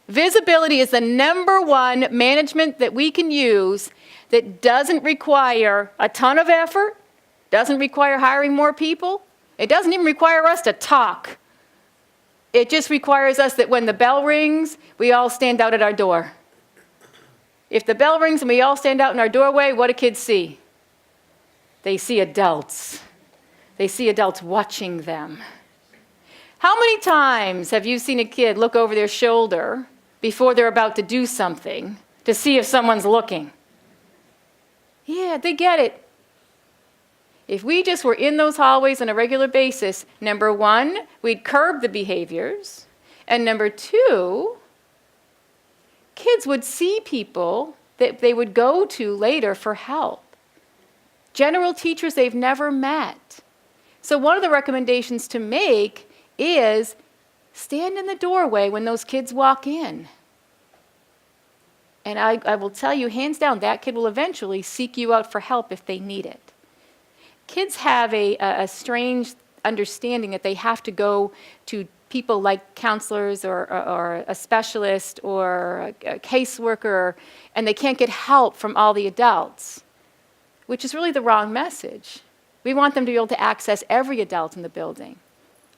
Visibility is the #1 management that we can use that doesn't require a ton of effort, doesn't require hiring more people. It doesn't even require us to talk. It just requires us that when the bell rings, we all stand out at our door. If the bell rings and we all stand out in our doorway, what do kids see? They see adults. They see adults watching them. How many times have you seen a kid look over their shoulder before they're about to do something to see if someone's looking? Yeah, they get it. If we just were in those hallways on a regular basis, #1, we'd curb the behaviors, and #2, kids would see people that they would go to later for help. General teachers they've never met. So one of the recommendations to make is stand in the doorway when those kids walk in. And I will tell you, hands down, that kid will eventually seek you out for help if they need it. Kids have a strange understanding that they have to go to people like counselors or a specialist or a caseworker, and they can't get help from all the adults, which is really the wrong message. We want them to be able to access every adult in the building.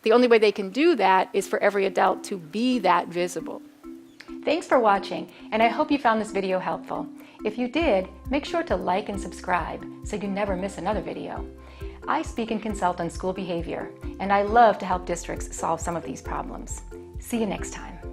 The only way they can do that is for every adult to be that visible. Thanks for watching, and I hope you found this video helpful. If you did, make sure to like and subscribe so you never miss another video. I speak and consult on school behavior, and I love to help districts solve some of these problems. See you next time.